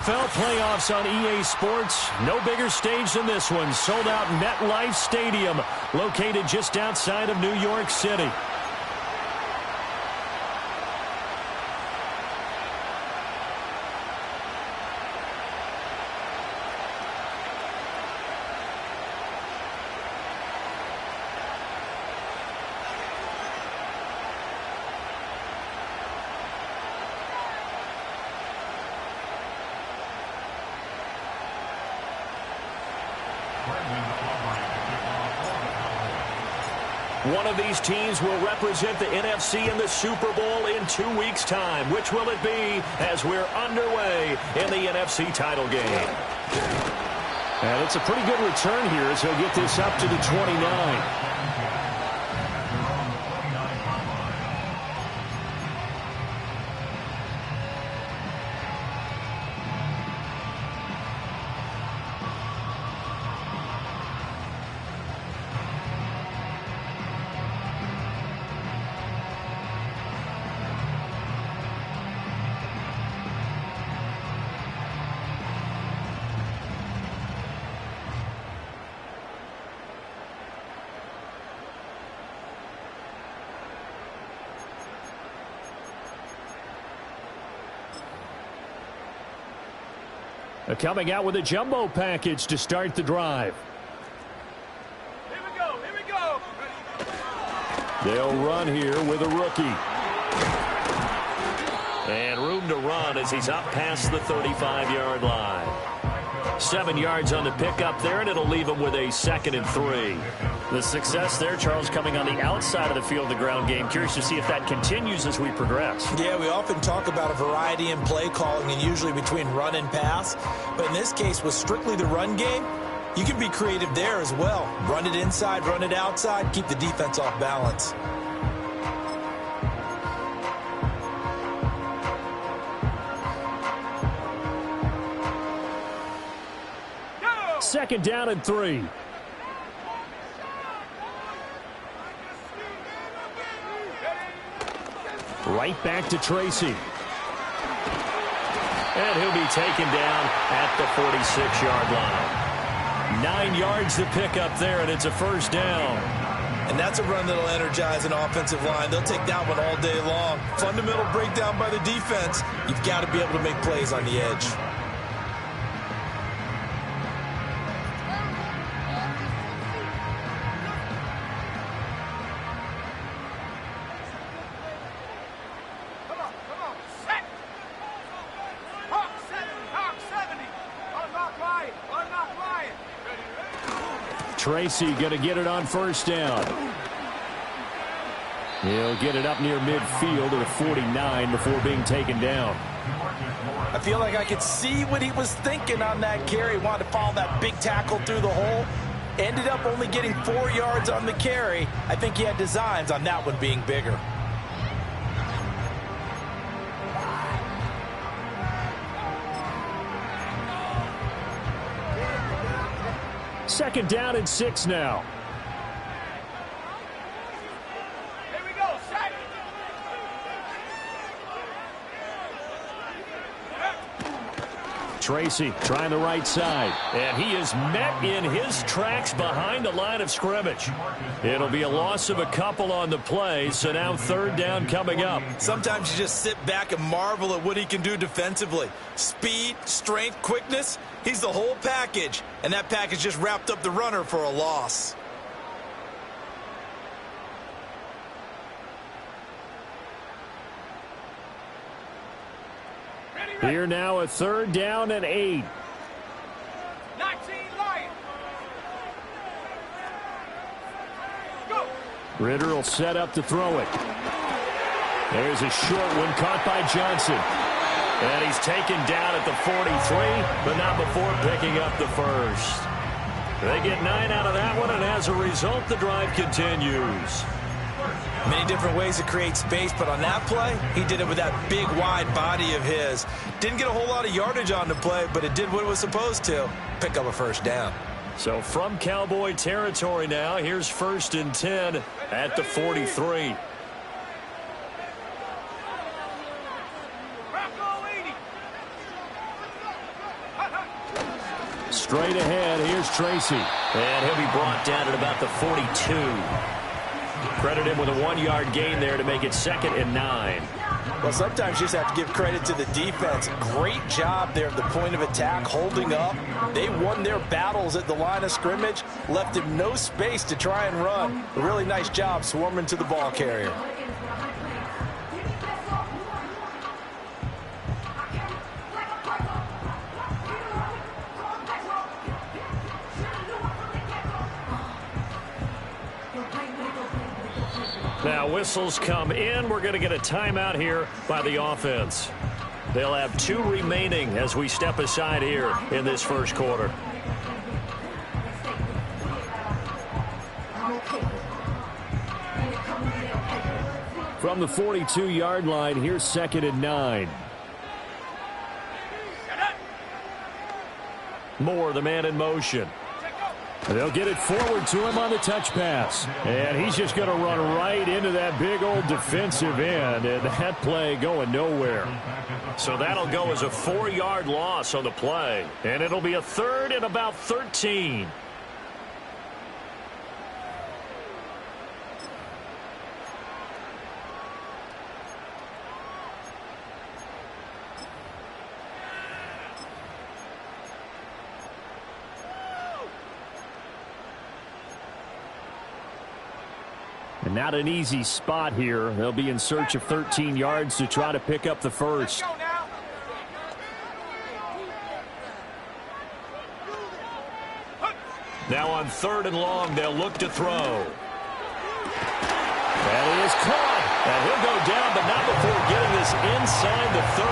NFL playoffs on EA Sports. No bigger stage than this one. Sold out MetLife Stadium, located just outside of New York City. One of these teams will represent the NFC in the Super Bowl in 2 weeks' time. Which will it be as we're underway in the NFC title game? And it's a pretty good return here as he'll get this up to the 29. Coming out with a jumbo package to start the drive. Here we go, here we go. They'll run here with a rookie. And room to run as he's up past the 35-yard line. 7 yards on the pickup there, and it'll leave him with a 2nd and 3. The success there, Charles, coming on the outside of the field, the ground game. Curious to see if that continues as we progress. Yeah, we often talk about a variety in play calling and usually between run and pass. But in this case, with strictly the run game, you can be creative there as well. Run it inside, run it outside, keep the defense off balance. Second down and 3. Right back to Tracy. And he'll be taken down at the 46-yard line. 9 yards to pick up there, and it's a first down. And that's a run that'll energize an offensive line. They'll take that one all day long. Fundamental breakdown by the defense. You've got to be able to make plays on the edge. Tracy going to get it on first down. He'll get it up near midfield to the 49 before being taken down. I feel like I could see what he was thinking on that carry. Wanted to follow that big tackle through the hole. Ended up only getting 4 yards on the carry. I think he had designs on that one being bigger. Second down and 6 now. Here we go, set. Tracy trying the right side. And he is met in his tracks behind the line of scrimmage. It'll be a loss of a couple on the play, so now third down coming up. Sometimes you just sit back and marvel at what he can do defensively. Speed, strength, quickness. He's the whole package, and that package just wrapped up the runner for a loss. Here now a third down and 8. 19 Lions. Go. Ritter will set up to throw it. There's a short one caught by Johnson. And he's taken down at the 43, but not before picking up the first. They get 9 out of that one, and as a result, the drive continues. Many different ways to create space, but on that play, he did it with that big, wide body of his. Didn't get a whole lot of yardage on the play, but it did what it was supposed to. Pick up a first down. So from Cowboy territory now, here's 1st and 10 at the 43. Straight ahead, here's Tracy. And he'll be brought down at about the 42. Credit him with a 1-yard gain there to make it 2nd and 9. Well, sometimes you just have to give credit to the defense. Great job there at the point of attack, holding up. They won their battles at the line of scrimmage, left him no space to try and run. A really nice job swarming to the ball carrier. Now whistles come in. We're going to get a timeout here by the offense. They'll have 2 remaining as we step aside here in this first quarter. From the 42-yard line, here's 2nd and 9. Moore, the man in motion. They'll get it forward to him on the touch pass. And he's just going to run right into that big old defensive end. And that play going nowhere. So that'll go as a 4-yard loss on the play. And it'll be a 3rd and about 13. And not an easy spot here. They'll be in search of 13 yards to try to pick up the first. Now on 3rd and long, they'll look to throw. And he is caught. And he'll go down, but not before getting this inside the 30.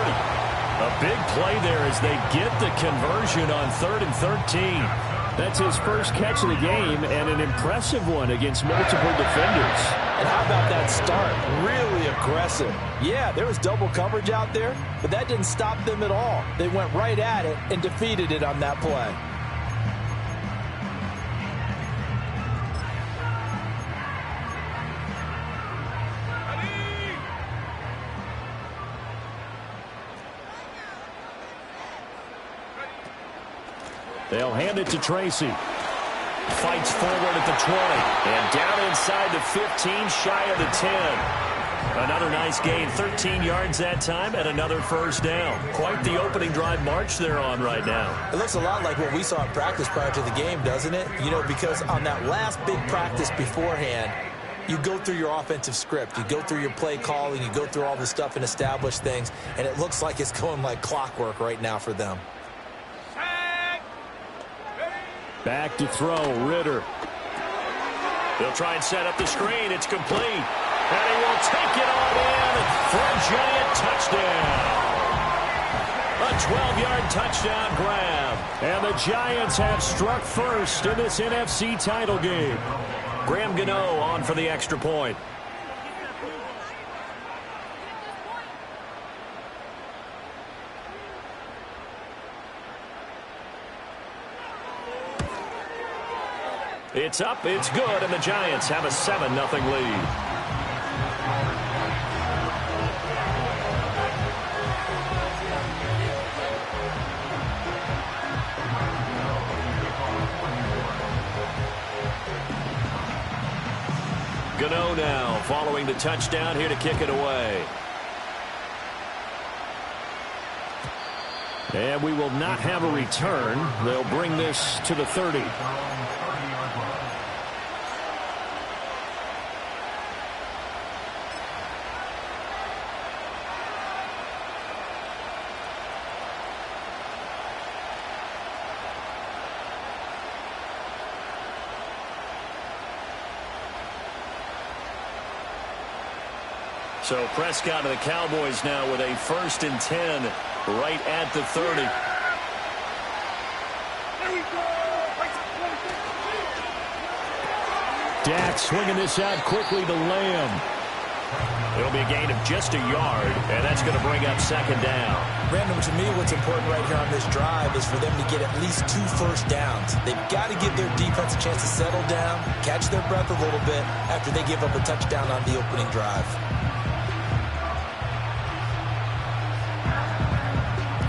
A big play there as they get the conversion on 3rd and 13. That's his first catch of the game, and an impressive one against multiple defenders. And how about that start? Really aggressive. Yeah, there was double coverage out there, but that didn't stop them at all. They went right at it and defeated it on that play. They'll hand it to Tracy. Fights forward at the 20. And down inside the 15, shy of the 10. Another nice gain, 13 yards that time, and another first down. Quite the opening drive march they're on right now. It looks a lot like what we saw in practice prior to the game, doesn't it? You know, because on that last big practice beforehand, you go through your offensive script. You go through your play calling. You go through all the stuff and establish things. And it looks like it's going like clockwork right now for them. Back to throw, Ritter. They'll try and set up the screen. It's complete. And he will take it on in for a giant touchdown. A 12-yard touchdown grab. And the Giants have struck first in this NFC title game. Graham Gano on for the extra point. It's up, it's good, and the Giants have a 7-0 lead. Gano now following the touchdown here to kick it away. And we will not have a return. They'll bring this to the 30. So Prescott of the Cowboys now with a 1st and 10 right at the 30. Dak swinging this out quickly to Lamb. It'll be a gain of just a yard, and that's going to bring up 2nd down. Brandon, to me, what's important right here on this drive is for them to get at least 2 first downs. They've got to give their defense a chance to settle down, catch their breath a little bit after they give up a touchdown on the opening drive.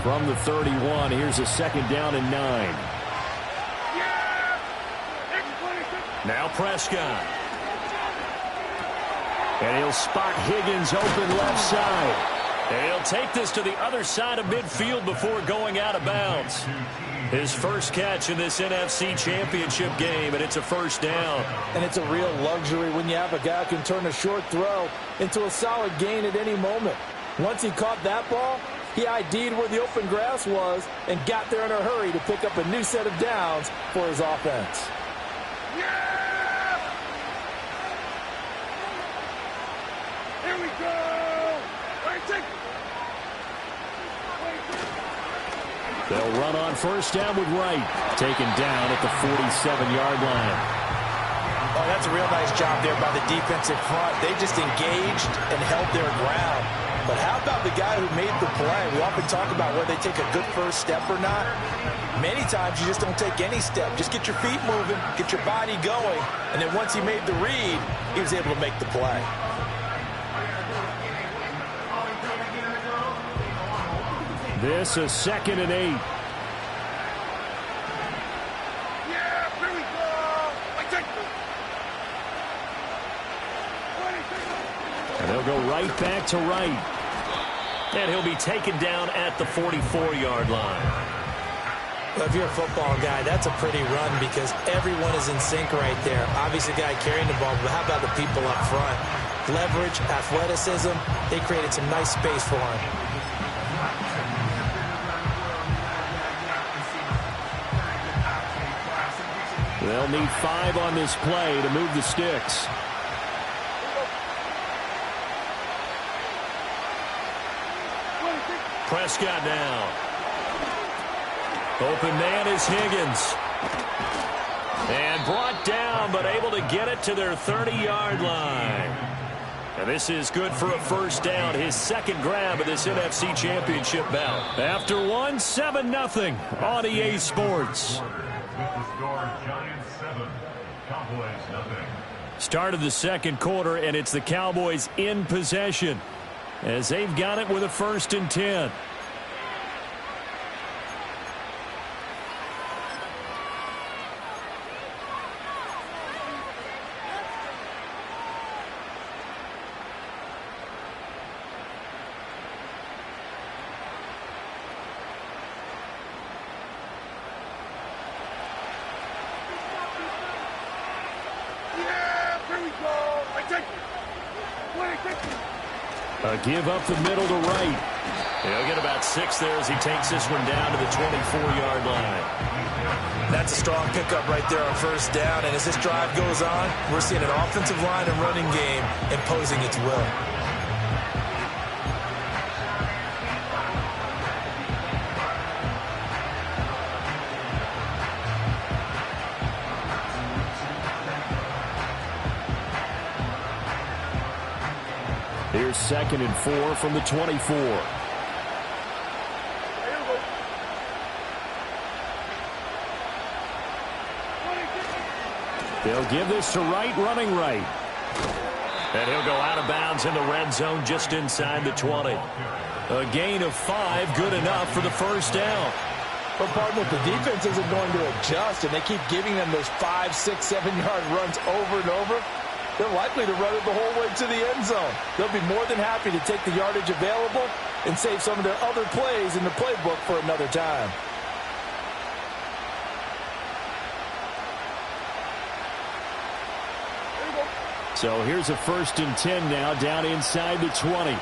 From the 31, here's a 2nd down and 9. Now Prescott. And he'll spot Higgins open left side. And he'll take this to the other side of midfield before going out of bounds. His first catch in this NFC Championship game, and it's a first down. And it's a real luxury when you have a guy who can turn a short throw into a solid gain at any moment. Once he caught that ball, he ID'd where the open grass was and got there in a hurry to pick up a new set of downs for his offense. Yeah! Here we go! Right, take it! They'll run on first down with Wright. Taken down at the 47-yard line. Oh, that's a real nice job there by the defensive front. They just engaged and held their ground. But how about the guy who made the play? We often talk about whether they take a good first step or not. Many times you just don't take any step. Just get your feet moving, get your body going, and then once he made the read, he was able to make the play. This is 2nd and 8. Yeah, here we go! I take it! And they'll go right back to Wright. And he'll be taken down at the 44-yard line. Well, if you're a football guy, that's a pretty run because everyone is in sync right there. Obviously, the guy carrying the ball, but how about the people up front? Leverage, athleticism, they created some nice space for him. They'll need 5 on this play to move the sticks. Prescott now. Open man is Higgins. And brought down, but able to get it to their 30-yard line. And this is good for a first down. His second grab of this NFC Championship bout. After one, 7-0 on EA Sports. Start of the second quarter, and it's the Cowboys in possession as they've got it with a 1st and 10. A give up the middle to Wright. He'll get about 6 there as he takes this one down to the 24-yard line. That's a strong pickup right there on first down. And as this drive goes on, we're seeing an offensive line and running game imposing its will. Here's 2nd and 4 from the 24. They'll give this to Wright, running right. And he'll go out of bounds in the red zone just inside the 20. A gain of 5, good enough for the first down. But partner, the defense isn't going to adjust, and they keep giving them those 5, 6, 7-yard runs over and over. They're likely to run it the whole way to the end zone. They'll be more than happy to take the yardage available and save some of their other plays in the playbook for another time. So here's a 1st and 10 now down inside the 20.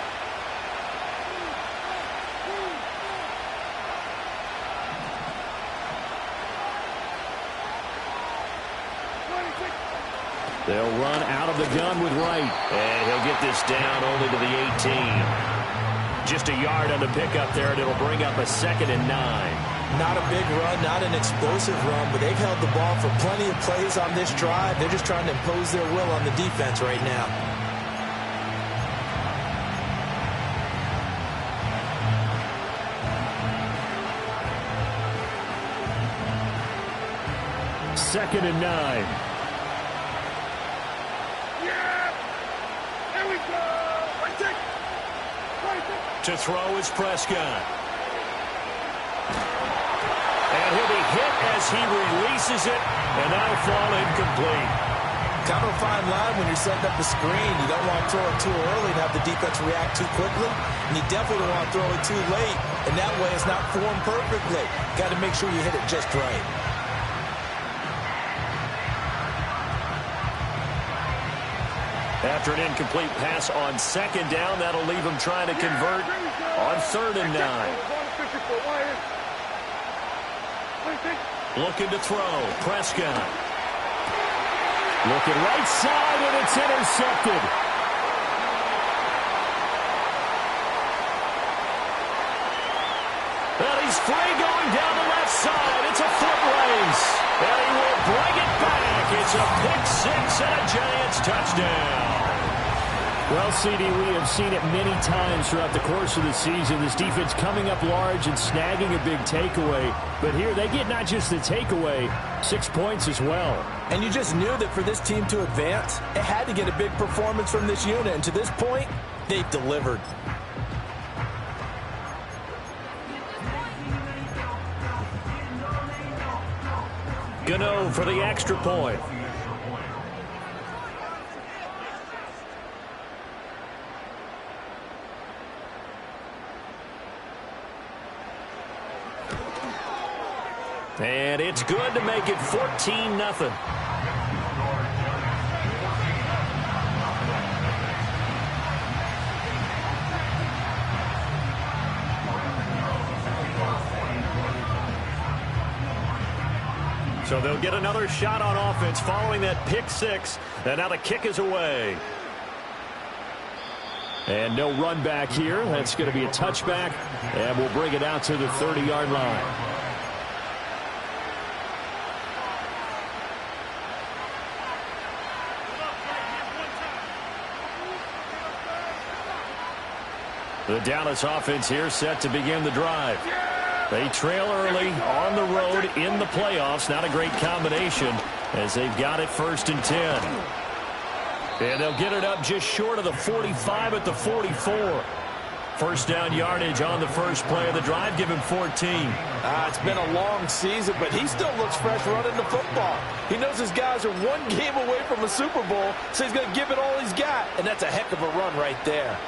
They'll run out of the gun with Wright. And he'll get this down only to the 18. Just a yard on the pickup there, and it'll bring up a 2nd and 9. Not a big run, not an explosive run, but they've held the ball for plenty of plays on this drive. They're just trying to impose their will on the defense right now. Second and 9. To throw is Prescott. And he'll be hit as he releases it, and that'll fall incomplete. kind of a fine line when you're setting up a screen. You don't want to throw it too early and have the defense react too quickly, and you definitely don't want to throw it too late, and that way it's not formed perfectly. Got to make sure you hit it just right. After an incomplete pass on second down, that'll leave him trying to convert on 3rd and 9. Looking to throw. Prescott. Looking right side, and it's intercepted. And he's free going down the left side. It's a foot race. And he will bring it back. It's a pick six and a Giants touchdown. Well, CD, we have seen it many times throughout the course of the season. This defense coming up large and snagging a big takeaway. But here they get not just the takeaway, 6 points as well. And you just knew that for this team to advance, it had to get a big performance from this unit. And to this point, they've delivered. Gano for the extra point. And it's good to make it 14-0. So they'll get another shot on offense following that pick six. And now the kick is away. And no run back here. That's going to be a touchback. And we'll bring it out to the 30-yard line. The Dallas offense here set to begin the drive. They trail early on the road in the playoffs. Not a great combination as they've got it 1st and 10. And they'll get it up just short of the 45 at the 44. First down yardage on the first play of the drive. Give him 14. It's been a long season, but he still looks fresh running the football. He knows his guys are one game away from a Super Bowl, so he's going to give it all he's got. And that's a heck of a run right there.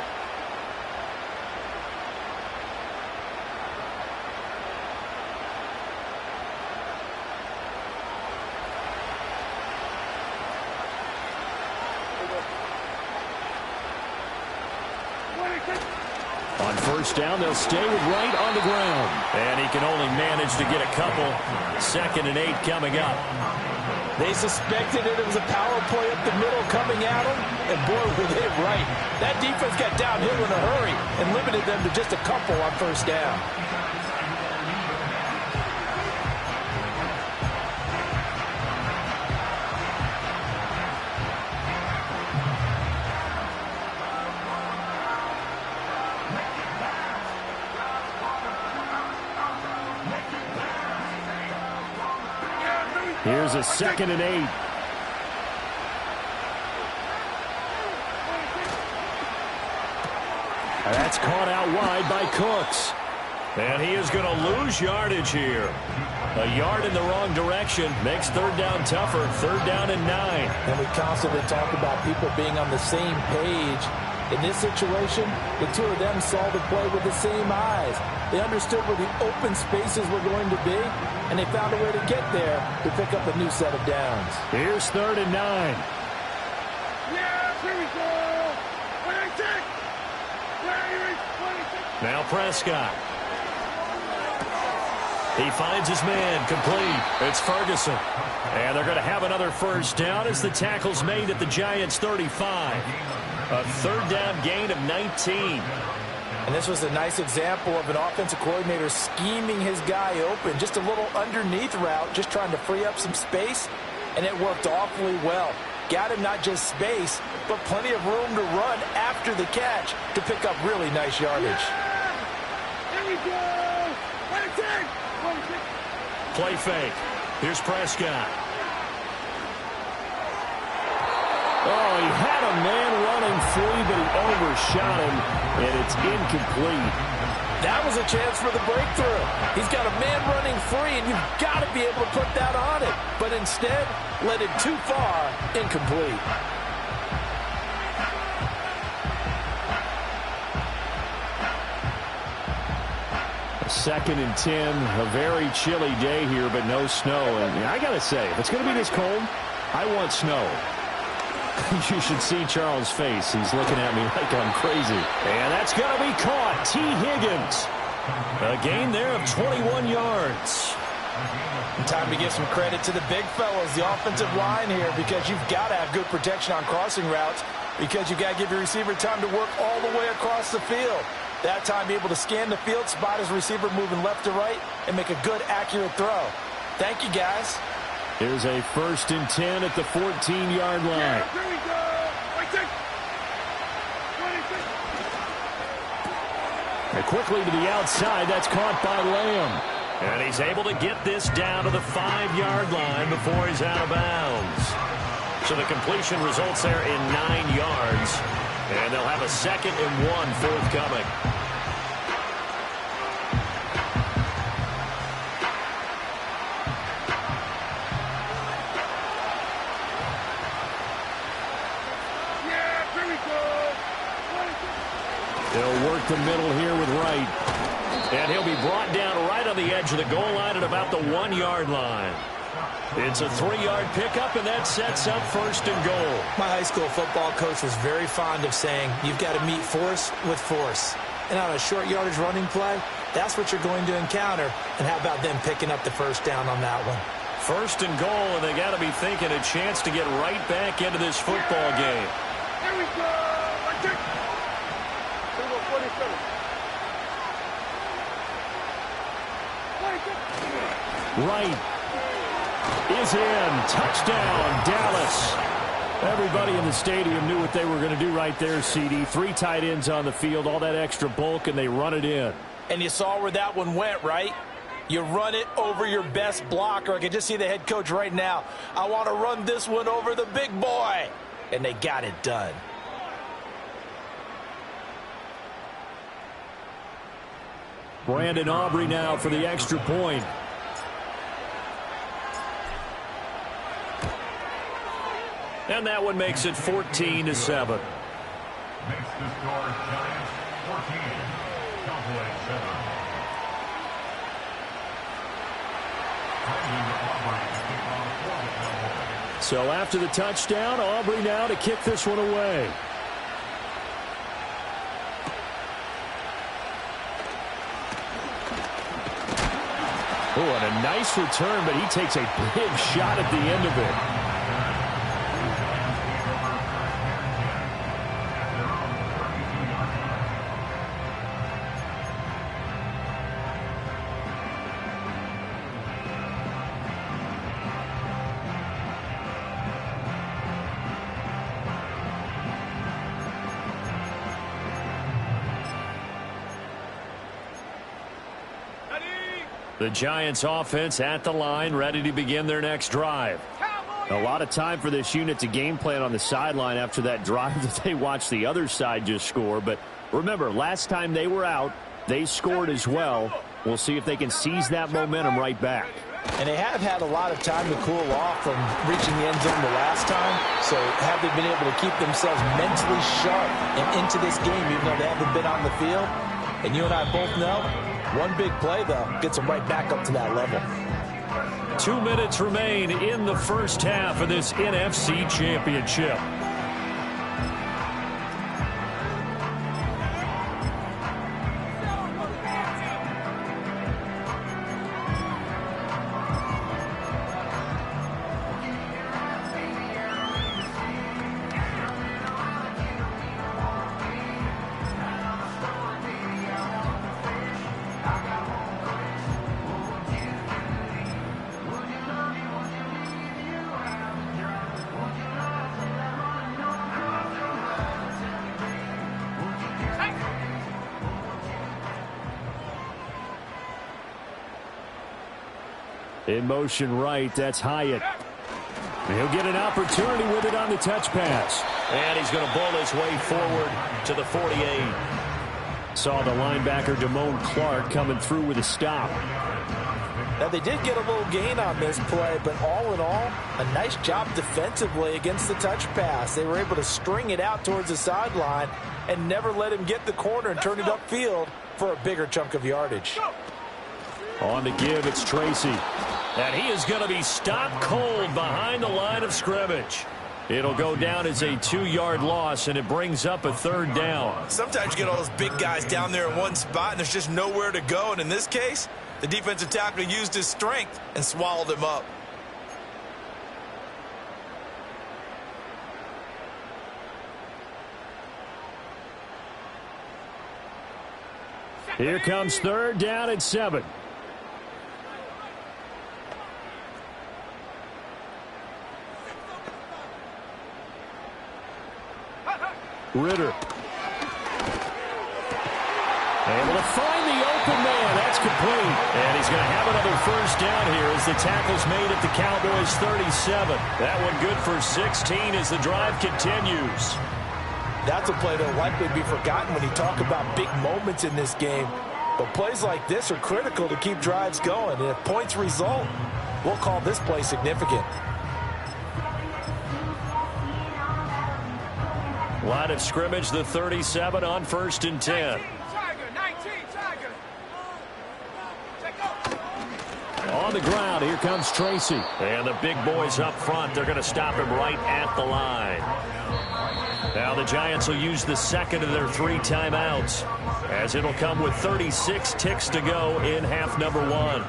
On first down, they'll stay with Wright on the ground. And he can only manage to get a couple. 2nd and 8 coming up. They suspected it was a power play up the middle coming at them, and boy, were they right. That defense got downhill in a hurry and limited them to just a couple on first down. Here's a 2nd and 8. That's caught out wide by Cooks. And he is going to lose yardage here. A yard in the wrong direction makes 3rd down tougher. 3rd down and 9. And we constantly talk about people being on the same page. In this situation, the two of them saw the play with the same eyes. They understood where the open spaces were going to be, and they found a way to get there to pick up a new set of downs. Here's 3rd and 9. Yeah, here we go. 26. Now Prescott. He finds his man complete. It's Ferguson. And they're going to have another first down as the tackle's made at the Giants' 35. A 3rd down gain of 19. And this was a nice example of an offensive coordinator scheming his guy open. Just a little underneath route, just trying to free up some space. And it worked awfully well. Got him not just space, but plenty of room to run after the catch to pick up really nice yardage. Yeah! Here we go! 26! Play fake. Here's Prescott. Oh, he had a man running free, but he overshot him, and it's incomplete. That was a chance for the breakthrough. He's got a man running free, and you've got to be able to put that on it. But instead, led it too far, incomplete. Second and 10, a very chilly day here, but no snow. And I got to say, if it's going to be this cold, I want snow. You should see Charles' face. He's looking at me like I'm crazy. And that's going to be caught. T. Higgins. A gain there of 21 yards. Time to give some credit to the big fellas, the offensive line here, because you've got to have good protection on crossing routes, because you've got to give your receiver time to work all the way across the field. That time, be able to scan the field, spot his receiver moving left to right, and make a good, accurate throw. Thank you, guys. Here's a 1st and 10 at the 14-yard line. Yeah, here we go. And quickly to the outside. That's caught by Lamb. And he's able to get this down to the 5-yard line before he's out of bounds. So the completion results there in 9 yards. And they'll have a 2nd and 1 forthcoming. Yeah, here we go. They'll work the middle here with Wright. And he'll be brought down right on the edge of the goal line at about the 1-yard line. It's a 3-yard pickup, and that sets up 1st and goal. My high school football coach was very fond of saying, you've got to meet force with force. And on a short yardage running play, that's what you're going to encounter. And how about them picking up the 1st down on that one? 1st and goal, and they got to be thinking a chance to get right back into this football game. Here we go. Here we go, 47. Wright is in. Touchdown, Dallas. Everybody in the stadium knew what they were going to do right there, CD. 3 tight ends on the field, all that extra bulk, and they run it in. And you saw where that one went, right? You run it over your best blocker. I can just see the head coach right now. I want to run this one over the big boy. And they got it done. Brandon Aubrey now for the extra point. And that one makes it 14-7. Makes the score Giants 14, Cowboys 7. So after the touchdown, Aubrey now to kick this one away. Oh, and a nice return, but he takes a big shot at the end of it. The Giants offense at the line, ready to begin their next drive. A lot of time for this unit to game plan on the sideline after that drive that they watched the other side just score. But remember, last time they were out, they scored as well. We'll see if they can seize that momentum right back. And they have had a lot of time to cool off from reaching the end zone the last time. So have they been able to keep themselves mentally sharp and into this game, even though they haven't been on the field? And you and I both know, one big play, though, gets them right back up to that level. 2 minutes remain in the first half of this NFC Championship. In motion right, that's Hyatt. He'll get an opportunity with it on the touch pass. And he's going to bowl his way forward to the 48. Saw the linebacker Damone Clark coming through with a stop. Now, they did get a little gain on this play, but all in all, a nice job defensively against the touch pass. They were able to string it out towards the sideline and never let him get the corner and turn it upfield for a bigger chunk of yardage. On the give, it's Tracy. And he is going to be stopped cold behind the line of scrimmage. It'll go down as a 2-yard loss, and it brings up a 3rd down. Sometimes you get all those big guys down there in one spot, and there's just nowhere to go. And in this case, the defensive tackle used his strength and swallowed him up. Here comes 3rd down and 7. Ritter. Able to find the open man. That's complete. And he's going to have another 1st down here as the tackle's made at the Cowboys 37. That one good for 16 as the drive continues. That's a play that will likely be forgotten when you talk about big moments in this game. But plays like this are critical to keep drives going. And if points result, we'll call this play significant. Line of scrimmage, the 37 on 1st and 10. 19, Tiger. On the ground, here comes Tracy. And the big boys up front, they're going to stop him right at the line. Now the Giants will use the 2nd of their 3 timeouts, as it'll come with 36 ticks to go in half number 1.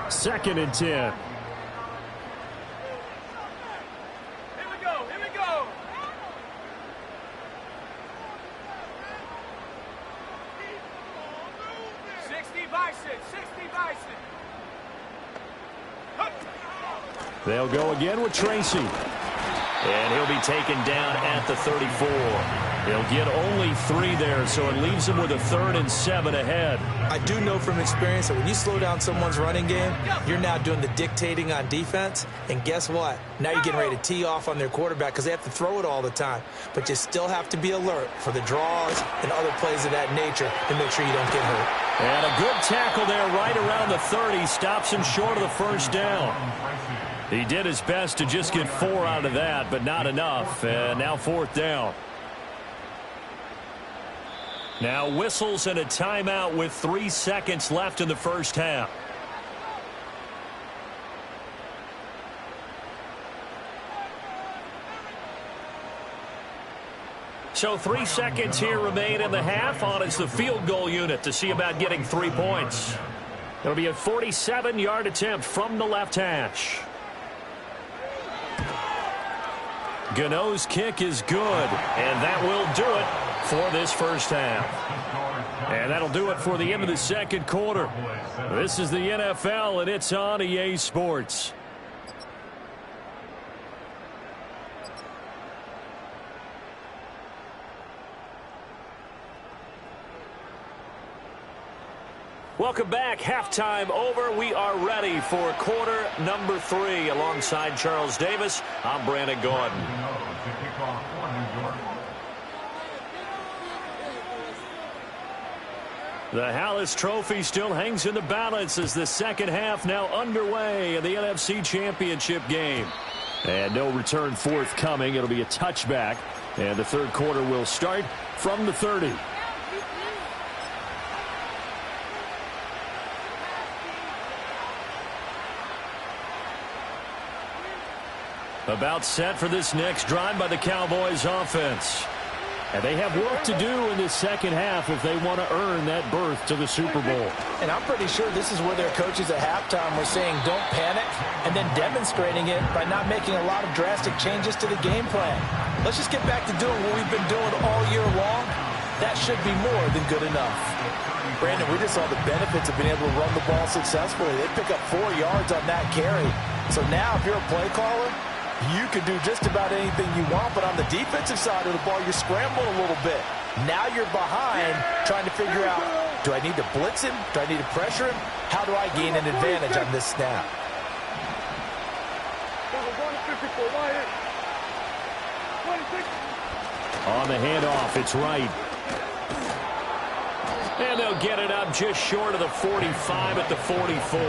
Second and 10. Here we go. 60 Bison. They'll go again with Tracy. And he'll be taken down at the 34. He'll get only 3 there, so it leaves him with a 3rd and 7 ahead. I do know from experience that when you slow down someone's running game, you're now doing the dictating on defense. And guess what? Now you're getting ready to tee off on their quarterback because they have to throw it all the time. But you still have to be alert for the draws and other plays of that nature to make sure you don't get hurt. And a good tackle there right around the 30. Stops him short of the 1st down. He did his best to just get 4 out of that, but not enough. And now 4th down. Now whistles and a timeout with 3 seconds left in the 1st half. So 3 seconds here remain in the half. On is the field goal unit to see about getting 3 points. It'll be a 47-yard attempt from the left hash. Gano's kick is good, and that will do it for this 1st half. And that'll do it for the end of the 2nd quarter. This is the NFL, and it's on EA Sports. Welcome back. Halftime over. We are ready for quarter number 3. Alongside Charles Davis, I'm Brandon Gordon. The Hallis Trophy still hangs in the balance as the 2nd half now underway in the NFC Championship game. And no return forthcoming. It'll be a touchback. And the 3rd quarter will start from the 30. About set for this next drive by the Cowboys offense. And they have work to do in this 2nd half if they want to earn that berth to the Super Bowl. And I'm pretty sure this is where their coaches at halftime were saying don't panic, and then demonstrating it by not making a lot of drastic changes to the game plan. Let's just get back to doing what we've been doing all year long, that should be more than good enough. Brandon, we just saw the benefits of being able to run the ball successfully. They pick up 4 yards on that carry. So now if you're a play caller, you can do just about anything you want, but on the defensive side of the ball, you're scrambling a little bit. Now you're behind trying to figure out, do I need to blitz him? Do I need to pressure him? How do I gain an advantage on this snap? On the handoff, it's Wright. And they'll get it up just short of the 45 at the 44.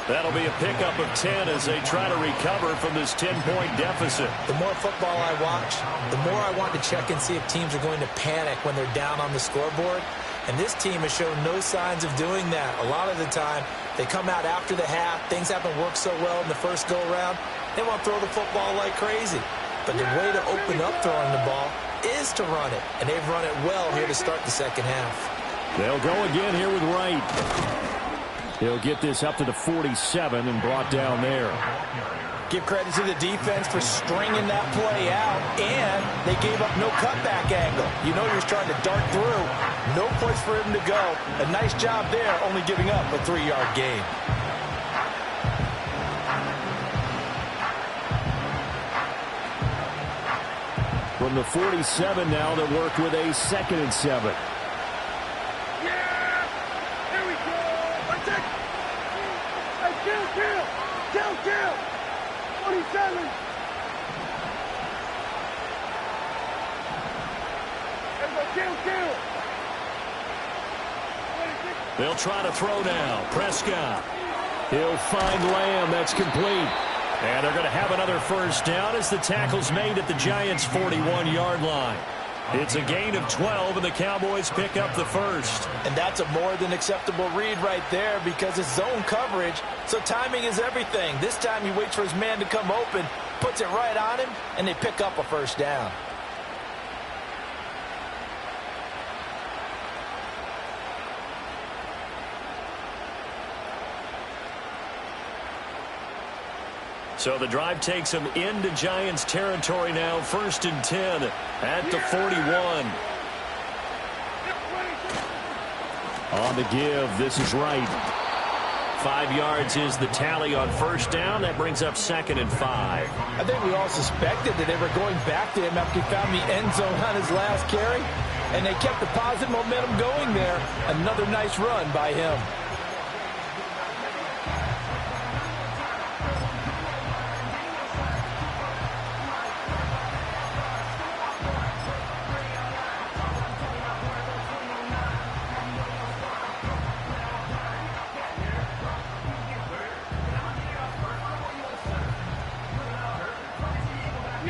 That'll be a pickup of 10 as they try to recover from this 10-point deficit. The more football I watch, the more I want to check and see if teams are going to panic when they're down on the scoreboard. And this team has shown no signs of doing that. A lot of the time, they come out after the half. Things haven't worked so well in the first go-around. They want to throw the football like crazy. But the way to open up throwing the ball is to run it. And they've run it well here to start the second half. They'll go again here with Wright. He'll get this up to the 47 and brought down there. Give credit to the defense for stringing that play out, and they gave up no cutback angle. You know he was trying to dart through. No place for him to go. A nice job there, only giving up a 3-yard gain. From the 47 now, they work with a 2nd and 7. Kill! 27! Kill! They'll try to throw now. Prescott. He'll find Lamb. That's complete. And they're going to have another first down as the tackle's made at the Giants' 41-yard line. It's a gain of 12, and the Cowboys pick up the first. And that's a more than acceptable read right there because it's zone coverage, so timing is everything. This time he waits for his man to come open, puts it right on him, and they pick up a first down. So the drive takes them into Giants territory now. 1st and 10 at the 41. On the give, this is Wright. 5 yards is the tally on first down. That brings up 2nd and 5. I think we all suspected that they were going back to him after he found the end zone on his last carry, and they kept the positive momentum going there. Another nice run by him.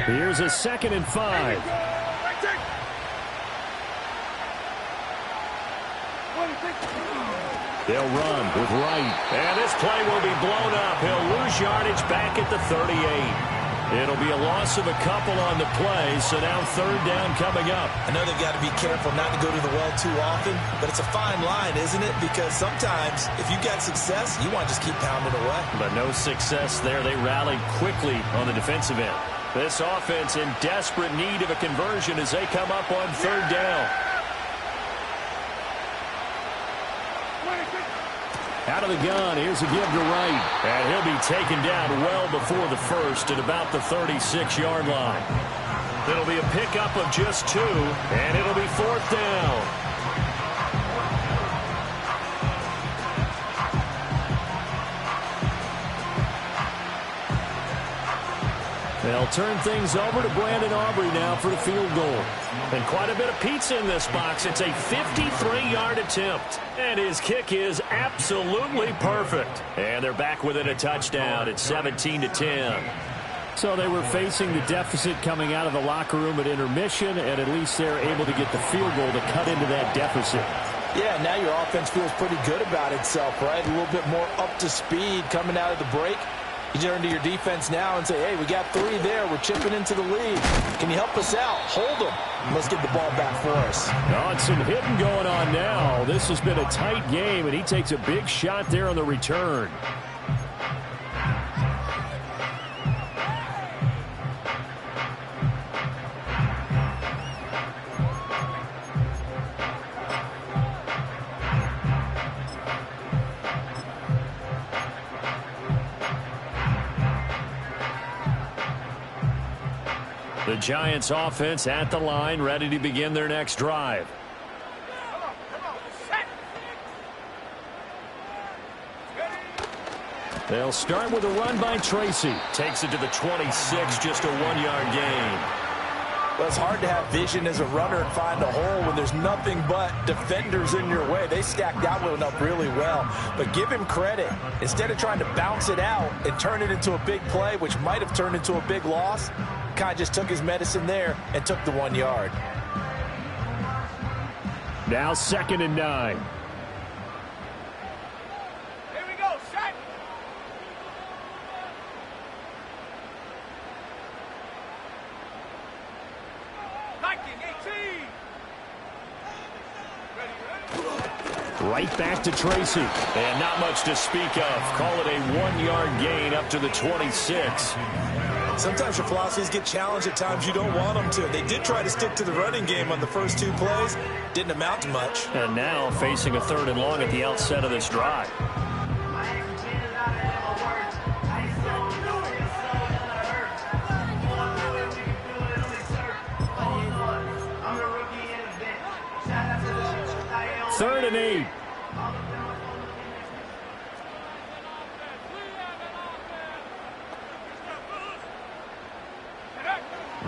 Here's a 2nd and 5. They'll run with Wright. And this play will be blown up. He'll lose yardage back at the 38. It'll be a loss of a couple on the play, so now 3rd down coming up. I know they've got to be careful not to go to the well too often, but it's a fine line, isn't it? Because sometimes, if you got success, you want to just keep pounding away. But no success there. They rallied quickly on the defensive end. This offense in desperate need of a conversion as they come up on 3rd down. Out of the gun, here's a give to Wright. And he'll be taken down well before the first at about the 36-yard line. It'll be a pickup of just 2, and it'll be 4th down. They'll turn things over to Brandon Aubrey now for the field goal. And quite a bit of pizza in this box. It's a 53-yard attempt. And his kick is absolutely perfect. And they're back within a touchdown at 17-10. So they were facing the deficit coming out of the locker room at intermission, and at least they're able to get the field goal to cut into that deficit. Yeah, now your offense feels pretty good about itself, right? A little bit more up to speed coming out of the break. You turn to your defense now and say, hey, we got 3 there. We're chipping into the lead. Can you help us out? Hold them. Let's get the ball back for us. Oh, it's some hitting going on now. This has been a tight game, and he takes a big shot there on the return. The Giants offense at the line, ready to begin their next drive. They'll start with a run by Tracy. Takes it to the 26, just a 1-yard gain. Well, it's hard to have vision as a runner and find a hole when there's nothing but defenders in your way. They stacked that one up really well. But give him credit. Instead of trying to bounce it out and turn it into a big play, which might have turned into a big loss, kind of just took his medicine there and took the 1 yard. Now 2nd and 9. Right back to Tracy. And not much to speak of. Call it a 1-yard gain up to the 26. Sometimes your philosophies get challenged at times you don't want them to. They did try to stick to the running game on the first 2 plays. Didn't amount to much. And now facing a 3rd and long at the outset of this drive. Third and 8.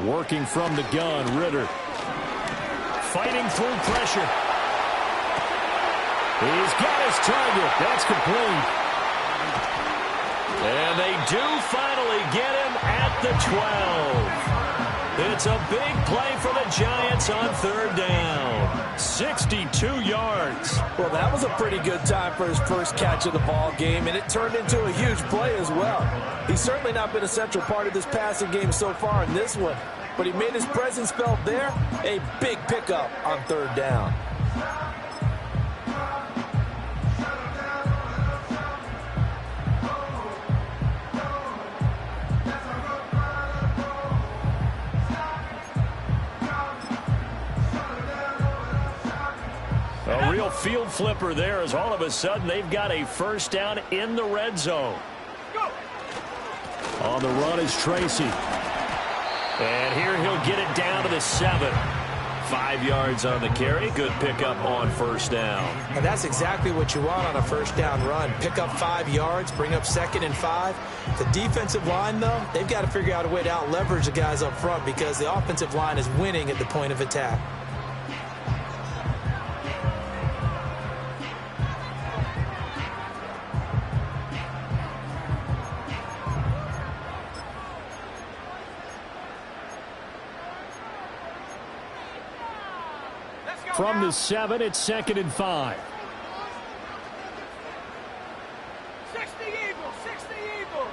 Working from the gun, Ritter. Fighting through pressure. He's got his target. That's complete. And they do finally get him at the 12. It's a big play for the Giants on 3rd down. 62 yards. Well, that was a pretty good time for his first catch of the ball game, and it turned into a huge play as well. He's certainly not been a central part of this passing game so far in this one, but he made his presence felt there. A big pickup on 3rd down. A real field flipper there as all of a sudden they've got a 1st down in the red zone. On the run is Tracy. And here he'll get it down to the 7. 5 yards on the carry. Good pickup on 1st down. And that's exactly what you want on a 1st down run. Pick up 5 yards, bring up 2nd and 5. The defensive line, though, they've got to figure out a way to out-leverage the guys up front because the offensive line is winning at the point of attack. From the 7, it's 2nd and 5. 60 Eagles, 60 Eagles.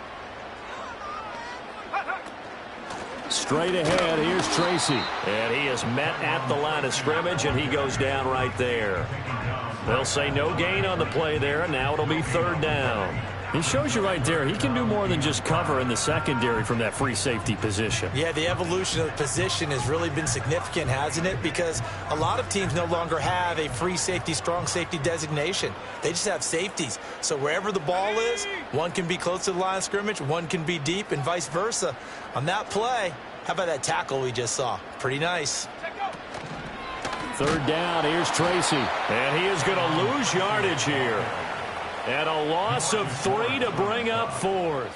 Straight ahead, here's Tracy. And he is met at the line of scrimmage, and he goes down right there. They'll say no gain on the play there, and now it'll be 3rd down. He shows you right there, he can do more than just cover in the secondary from that free safety position. Yeah, the evolution of the position has really been significant, hasn't it? Because a lot of teams no longer have a free safety, strong safety designation. They just have safeties. So wherever the ball is, one can be close to the line of scrimmage, one can be deep, and vice versa. On that play, how about that tackle we just saw? Pretty nice. 3rd down, here's Tracy. And he is going to lose yardage here. And a loss of 3 to bring up 4th.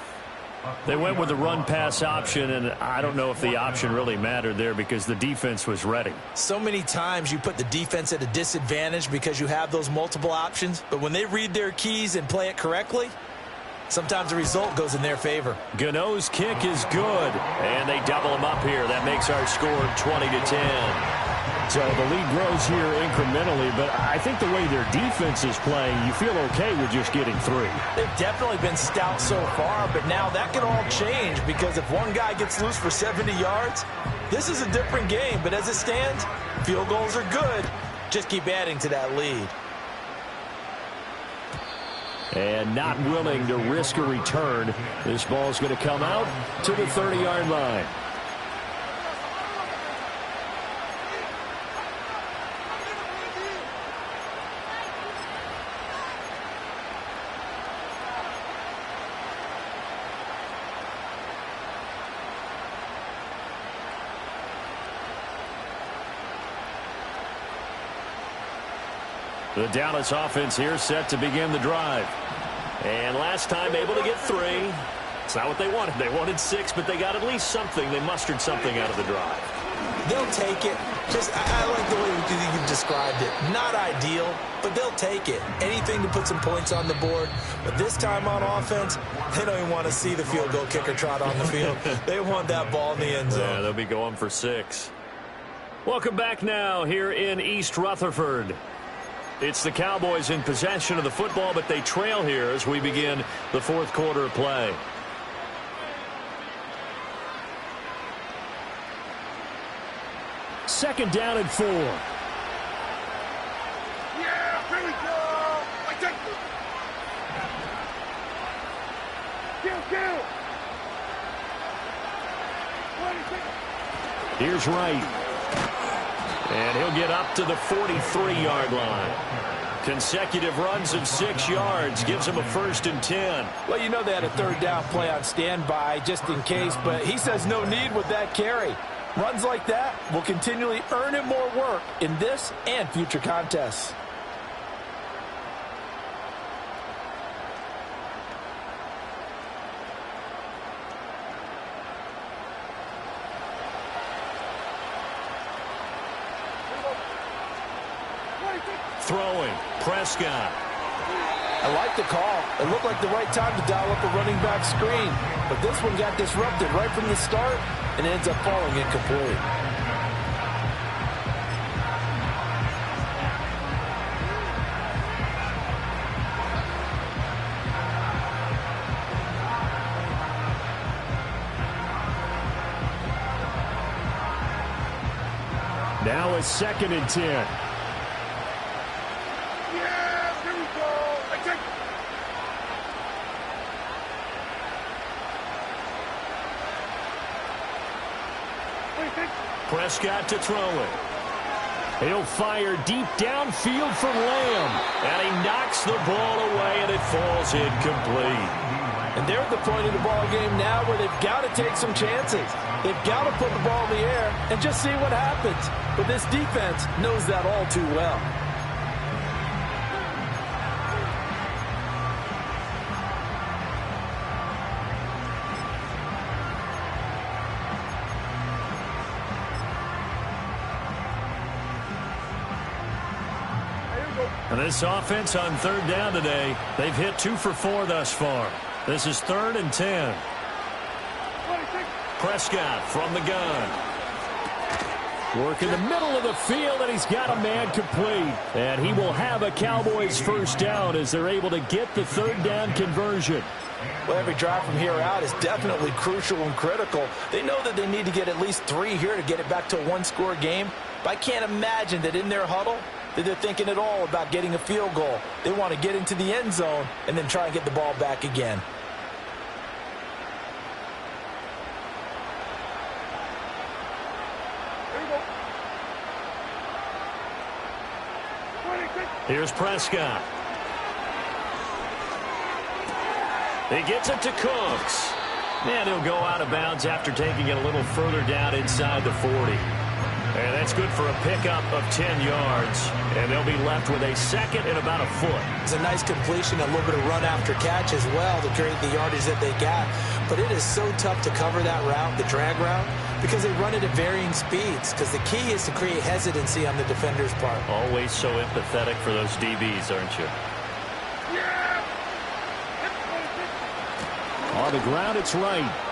They went with the run-pass option, and I don't know if the option really mattered there because the defense was ready. So many times you put the defense at a disadvantage because you have those multiple options, but when they read their keys and play it correctly, sometimes the result goes in their favor. Gano's kick is good, and they double him up here. That makes our score 20-10. So the lead grows here incrementally, but I think the way their defense is playing, you feel okay with just getting 3. They've definitely been stout so far, but now that can all change because if one guy gets loose for 70 yards, this is a different game. But as it stands, field goals are good. Just keep adding to that lead. And not willing to risk a return. This ball's going to come out to the 30-yard line. The Dallas offense here set to begin the drive. And last time able to get 3. It's not what they wanted. They wanted 6, but they got at least something. They mustered something out of the drive. They'll take it. I like the way you've described it. Not ideal, but they'll take it. Anything to put some points on the board. But this time on offense, they don't even want to see the field goal kicker trot on the field. They want that ball in the end zone. Yeah, they'll be going for 6. Welcome back now here in East Rutherford. It's the Cowboys in possession of the football, but they trail here as we begin the fourth quarter of play. Second down and 4. Yeah, here we go. I take it. Kill. Here's Wright. And he'll get up to the 43-yard line. Consecutive runs of 6 yards gives him a 1st and 10. Well, you know they had a third down play on standby just in case, but he says no need with that carry. Runs like that will continually earn him more work in this and future contests. Throwing, Prescott. I like the call. It looked like the right time to dial up a running back screen, but this one got disrupted right from the start and ends up falling incomplete. Now it's 2nd and 10. Prescott to throw it. He'll fire deep downfield from Lamb. And he knocks the ball away, and it falls incomplete. And they're at the point of the ball game now where they've got to take some chances. They've got to put the ball in the air and just see what happens. But this defense knows that all too well. And this offense on 3rd down today, they've hit 2 for 4 thus far. This is 3rd and 10. Prescott from the gun. Work in the middle of the field, and he's got a man complete. And he will have a Cowboys 1st down as they're able to get the 3rd down conversion. Well, every drive from here out is definitely crucial and critical. They know that they need to get at least 3 here to get it back to a 1-score game. But I can't imagine that in their huddle that they're thinking at all about getting a field goal. They want to get into the end zone and then try and get the ball back again. Here's Prescott. He gets it to Cooks. And he'll go out of bounds after taking it a little further down inside the 40. And that's good for a pickup of 10 yards. And they'll be left with a 2nd and about a foot. It's a nice completion, a little bit of run after catch as well to create the yardage that they got. But it is so tough to cover that route, the drag route, because they run it at varying speeds. Because the key is to create hesitancy on the defender's part. Always so empathetic for those DBs, aren't you? On the ground, it's Wright.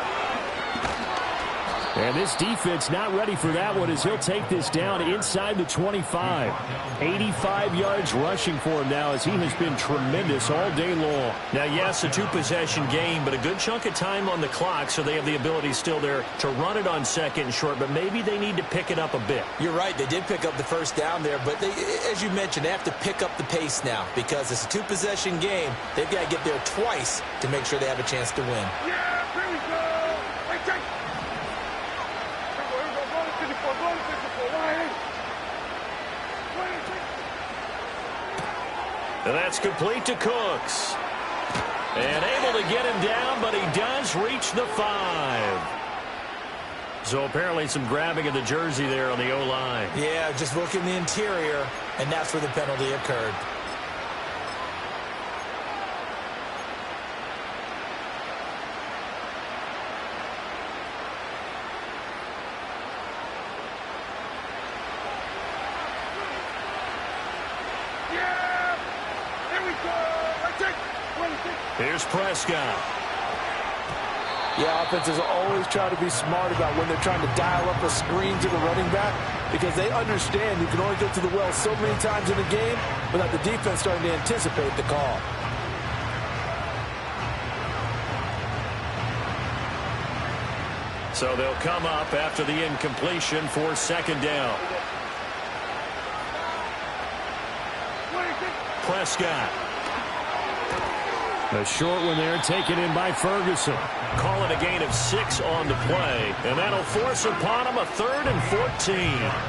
And this defense not ready for that one as he'll take this down inside the 25. 85 yards rushing for him now as he has been tremendous all day long. Now, yes, a 2-possession game, but a good chunk of time on the clock, so they have the ability still there to run it on 2nd and short, but maybe they need to pick it up a bit. You're right. They did pick up the 1st down there, but they, as you mentioned, they have to pick up the pace now because it's a 2-possession game. They've got to get there twice to make sure they have a chance to win. Yeah, here we go. I take it. And that's complete to Cooks. And able to get him down, but he does reach the 5. So apparently some grabbing of the jersey there on the O-line. Yeah, Yeah, just look in the interior, and that's where the penalty occurred. Here's Prescott. Yeah, offenses always try to be smart about when they're trying to dial up a screen to the running back because they understand you can only get to the well so many times in a game without the defense starting to anticipate the call. So they'll come up after the incompletion for second down. Prescott. A short one there taken in by Ferguson. Call it a gain of 6 on the play, and that'll force upon him a 3rd and 14.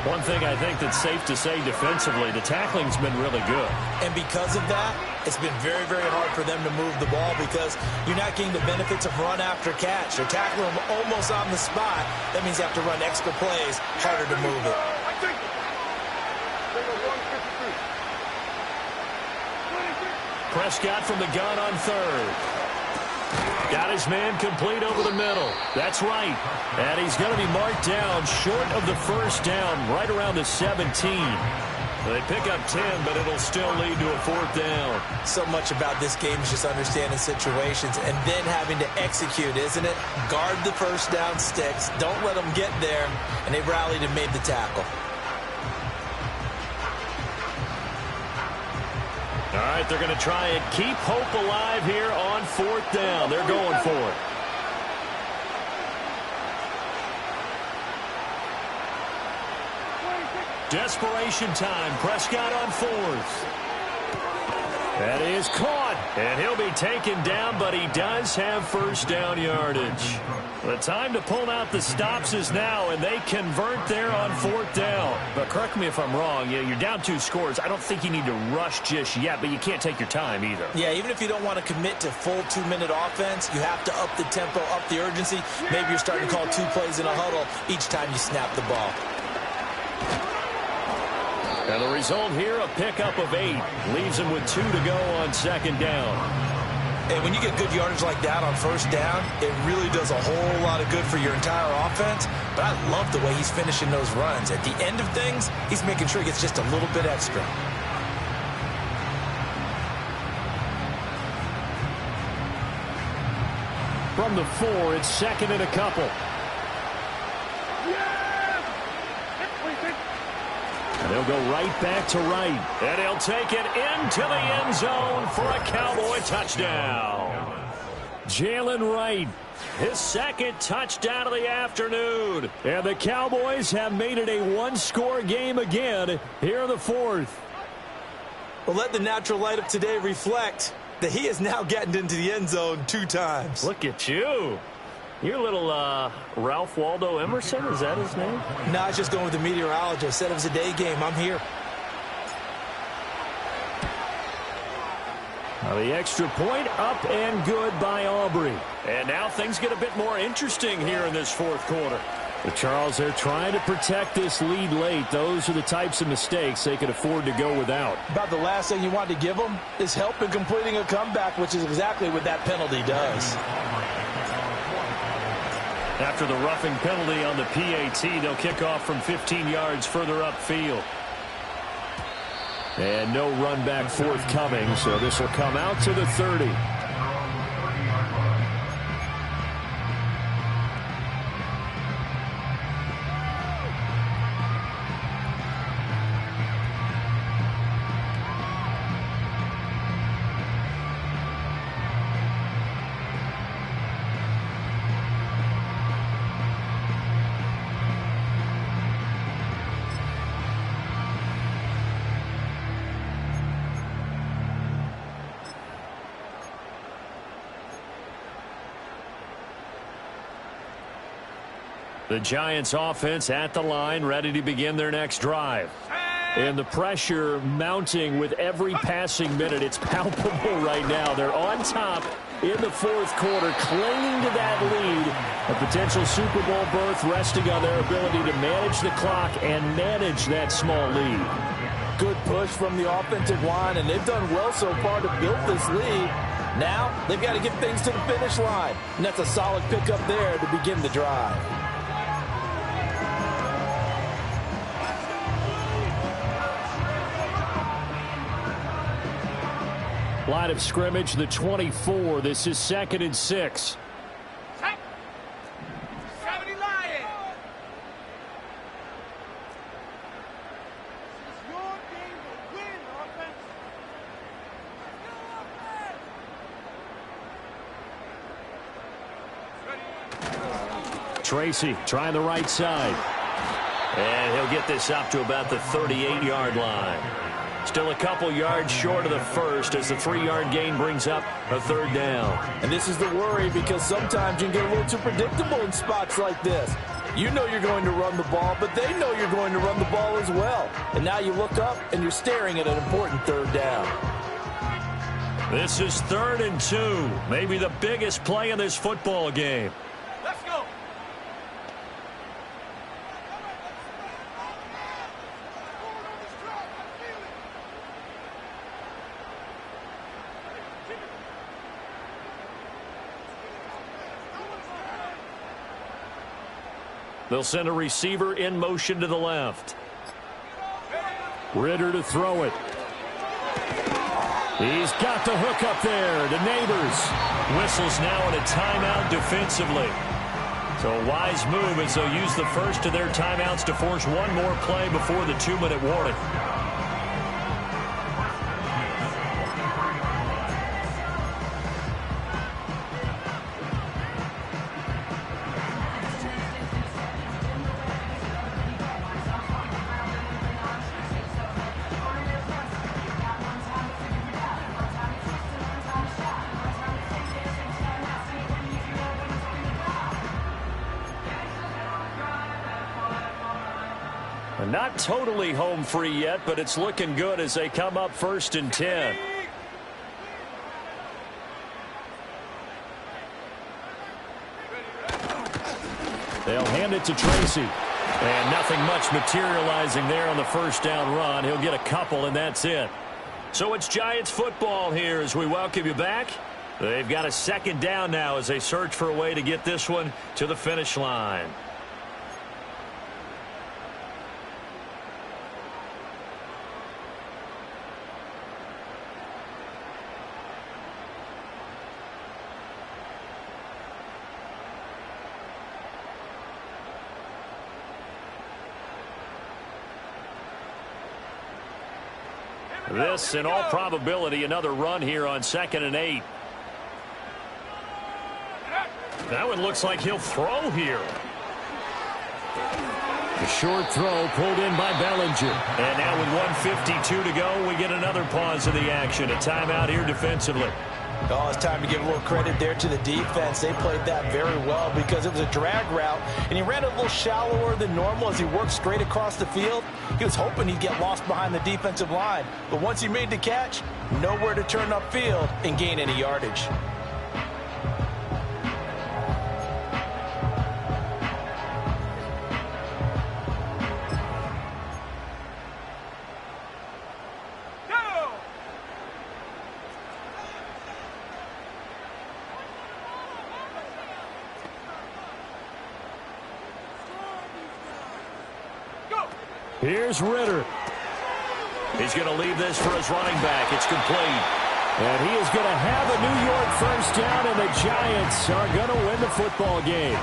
One thing I think that's safe to say defensively, the tackling's been really good. And because of that, it's been very, very hard for them to move the ball because you're not getting the benefits of run after catch. You're tackling them almost on the spot. That means you have to run extra plays, harder to move it. Prescott from the gun on 3rd. Got his man complete over the middle. That's right. And he's going to be marked down short of the first down, right around the 17. They pick up 10, but it'll still lead to a 4th down. So much about this game is just understanding situations and then having to execute, isn't it? Guard the first down sticks. Don't let them get there. And they rallied and made the tackle. All right, they're going to try and keep hope alive here on 4th down. They're going for it. Desperation time. Prescott on 4th. That is caught. And he'll be taken down, but he does have first down yardage. The time to pull out the stops is now, and they convert there on 4th down. But correct me if I'm wrong. You're down 2 scores. I don't think you need to rush just yet, but you can't take your time either. Yeah, even if you don't want to commit to full 2-minute offense, you have to up the tempo, up the urgency. Maybe you're starting to call 2 plays in a huddle each time you snap the ball. And the result here, a pickup of 8. Leaves him with 2 to go on second down. And when you get good yardage like that on first down, it really does a whole lot of good for your entire offense. But I love the way he's finishing those runs. At the end of things, he's making sure he gets just a little bit extra. From the 4, it's second and a couple. And they'll go right back to right. And he'll take it into the end zone for a Cowboy touchdown. Jalen Wright, his second touchdown of the afternoon. And the Cowboys have made it a 1-score game again here in the 4th. Well, let the natural light of today reflect that he has now gotten into the end zone 2 times. Look at you. You're a little Ralph Waldo Emerson, is that his name? No, I was just going with the meteorologist. Said it was a day game. I'm here. Now the extra point up and good by Aubrey. And now things get a bit more interesting here in this 4th quarter. The Charles, they're trying to protect this lead late. Those are the types of mistakes they could afford to go without. About the last thing you want to give them is help in completing a comeback, which is exactly what that penalty does. After the roughing penalty on the PAT, they'll kick off from 15 yards further upfield. And no run back forthcoming, so this will come out to the 30. The Giants offense at the line, ready to begin their next drive. And the pressure mounting with every passing minute. It's palpable right now. They're on top, in the fourth quarter, clinging to that lead. A potential Super Bowl berth resting on their ability to manage the clock and manage that small lead. Good push from the offensive line, and they've done well so far to build this lead. Now, they've got to get things to the finish line, and that's a solid pickup there to begin the drive. Line of scrimmage, the 24. This is 2nd and 6. Tracy trying the right side. And he'll get this up to about the 38-yard line. Still a couple yards short of the first as the 3-yard gain brings up a 3rd down. And this is the worry because sometimes you can get a little too predictable in spots like this. You know you're going to run the ball, but they know you're going to run the ball as well. And now you look up and you're staring at an important 3rd down. This is 3rd and 2. Maybe the biggest play in this football game. Let's go. They'll send a receiver in motion to the left. Ridder to throw it. He's got the hook up there to Neighbors. Whistles now in a timeout defensively. So a wise move as they'll use the first of their timeouts to force one more play before the 2-minute warning. Not totally home free yet, but it's looking good as they come up 1st and 10. They'll hand it to Tracy. And nothing much materializing there on the 1st down run. He'll get a couple, and that's it. So it's Giants football here as we welcome you back. They've got a 2nd down now as they search for a way to get this one to the finish line. This, in all probability, another run here on 2nd and 8. That one looks like he'll throw here. The short throw pulled in by Bellinger. And now with 1:52 to go, we get another pause of the action. A timeout here defensively. Oh, it's time to give a little credit there to the defense. They played that very well because it was a drag route, and he ran a little shallower than normal as he worked straight across the field. He was hoping he'd get lost behind the defensive line, but once he made the catch, nowhere to turn upfield and gain any yardage. Here's Ridder. He's going to leave this for his running back. It's complete. And he is going to have a New York 1st down, and the Giants are going to win the football game.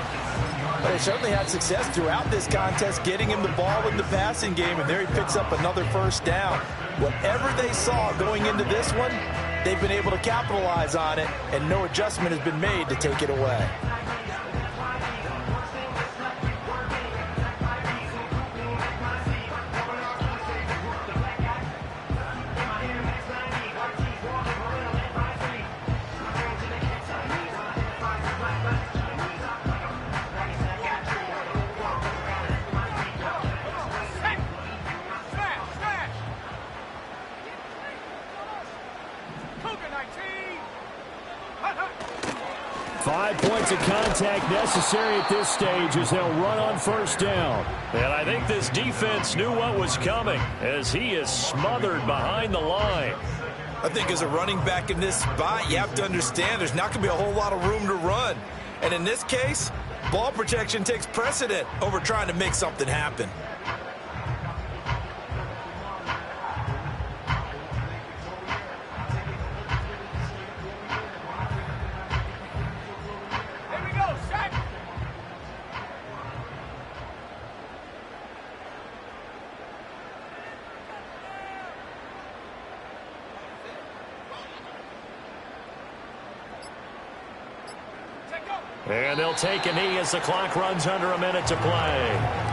But they certainly had success throughout this contest, getting him the ball in the passing game, and there he picks up another 1st down. Whatever they saw going into this one, they've been able to capitalize on it, and no adjustment has been made to take it away. 5 points of contact necessary at this stage as they'll run on first down. And I think this defense knew what was coming as he is smothered behind the line. I think as a running back in this spot, you have to understand there's not going to be a whole lot of room to run. And in this case, ball protection takes precedent over trying to make something happen. And they'll take a knee as the clock runs under a minute to play.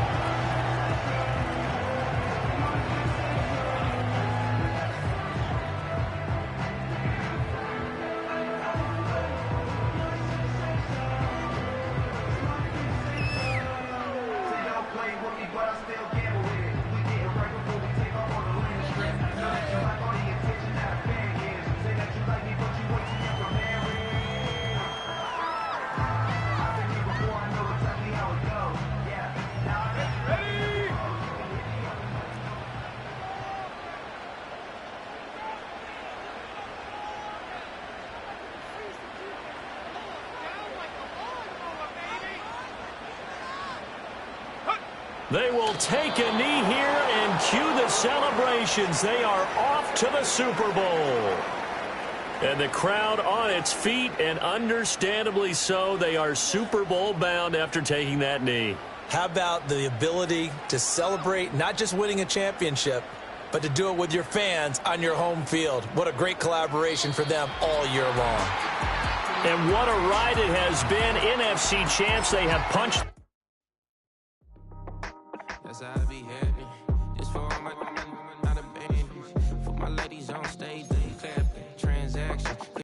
They will take a knee here and cue the celebrations. They are off to the Super Bowl. And the crowd on its feet, and understandably so. They are Super Bowl bound after taking that knee. How about the ability to celebrate not just winning a championship, but to do it with your fans on your home field? What a great collaboration for them all year long. And what a ride it has been. NFC champs, they have punched